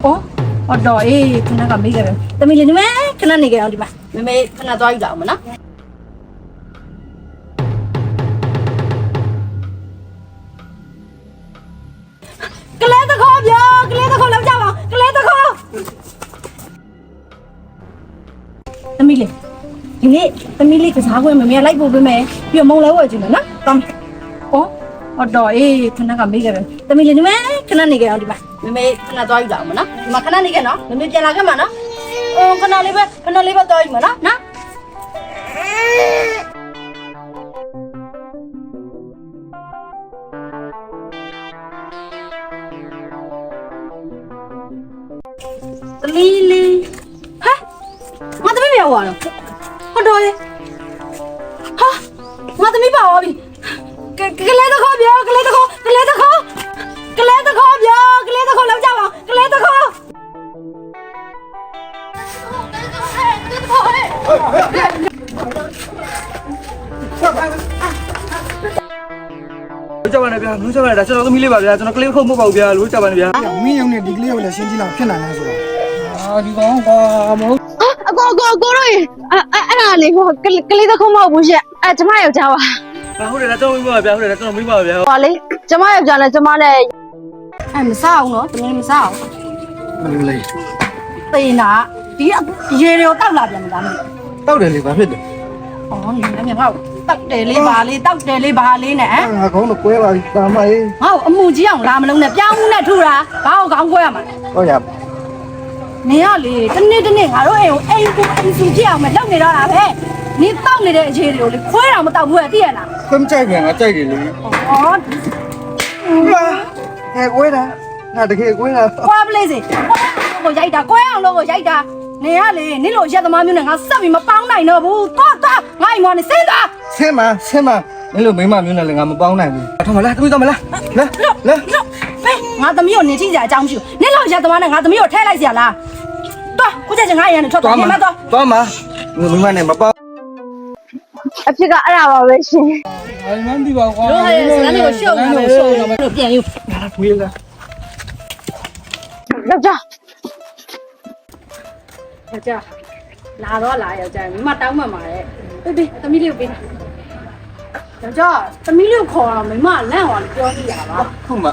哦，我找看那个每个人，咱们你们看那个样的嘛，妹妹看那早一点嘛呢？个来的靠边，个来的靠两家嘛，个来的靠。咱们哩，今天咱们哩个啥鬼妹妹来不妹妹，别忙来我去了呢，当。哦。我找看那个每个人，咱们你们看那个样的嘛，妹妹看那早一点嘛呢？你们看那个呢？妹妹变哪个嘛呢？看那里边早一嘛呢？那？Lily， 哈，我怎么没有啊？我找哈，我怎么没把我比？个来的靠边，个来的靠，个来的靠，个来的靠边，个来的靠两家嘛，个来的靠。လူကြပါနဲ့ဗျာလူကြပါနဲ့ဒါကျွန်တော်သမီးလေးပါဗျာကျွန်တော်ကလေးခုတ်မဟုတ်ပါဘူးဗျာလူကြပါနဲ့ဗျာမင်းရုံနဲ့ဒီကလေးကိုလည်းရှင်းကြည့်လောက်ဖြစ်နိုင်လားဆိုတာဒီကောင်ကွာမဟုတ်အကိုတို့ရေအဲ့ဒါလေဟိုကလေးတစ်ခုမဟုတ်ဘူးရှင့်ကျမယောက်ျားပါဟုတ်တယ်လားကျွန်တော်မိပါဗျာဟုတ်တယ်လားကျွန်တော်မိပါဗျာဟောလေကျမယောက်ျားနဲ့ကျမနဲ့မစားအောင်နော်တမင်းမစားအောင် မလို့လေတေးနာဒီရေတွေကိုတောက်လာပြန်မလားမသိ တောက်တယ်လေဘာဖြစ်လဲဩနေလည်းငါ့ကိုတောက်တယ်လေးပါလေးတောက်တယ်လေးပါလေးနဲ့ ငါကောင်းတော့ကွဲပါပြီတာမရေး ငါ့ကိုအမှုကြီးအောင်လာမလုံးနဲ့ပြောင်းမှုနဲ့ထူတာဘာကိုကောင်းခွဲရမှာ ဟုတ်ရနေရလေတနေ့ငါတို့အိမ်ကိုအိမ်စုကြည့်အောင်မလုပ်နေတော့တာပဲနင်းတောက်နေတဲ့အခြေတွေကိုလေခွဲတော့မတောက်ဘူးသိရလား ခွင့်ကြိုက်ပြန်ငါကြိုက်တယ်လေဩဟဲ့ကွဲတာငါတကယ်ကွဲတာ ကွာပလေးစီကိုရိုက်တာကွဲအောင်လို့ကိုရိုက်တာနေရလေနင်းလိုရက်သမားမျိုးနဲ့ငါဆက်ပြီးမပေါင်းနိုင်တော့ဘူးသွားငါ့အိမ်မော်နေစင်းသွား ဆင်းမမင်းလိုမိမမျိုးနဲ့လည်းငါမပေါင်းနိုင်ဘူးအထောက်မလားသမီးတော့မလားလဲဖေးငါသမီးကိုနေကြည့်ကြအကြောင်းမရှိဘူးနင်းလိုရက်သမားနဲ့ငါသမီးကိုထဲလိုက်စီရလားသွားခုချက်ချင်းငါရန်နဲ့ထွက်သွားနေမှာသွားမှာမိမနဲ့မပေါင်းအဖြစ်ကအဲ့ဒါပါပဲရှင်ဘာမှမသိပါဘူးကွာတို့ရဲ့စကားလေးကိုရှုပ်နေတယ်ရှုပ်နေတယ်ပြန်ယူ ငါထွေးလား ယောက်ျားယောက်ျားလာတော့လာယောက်ျားမိမတောင်းမှမှာတဲ့ပေးသမီးလေးကိုပေးယောက်ျားသမီးလေးကိုခေါ်တော့မိမလန့်သွားလို့ပြောပြရပါဟုတ်မှာ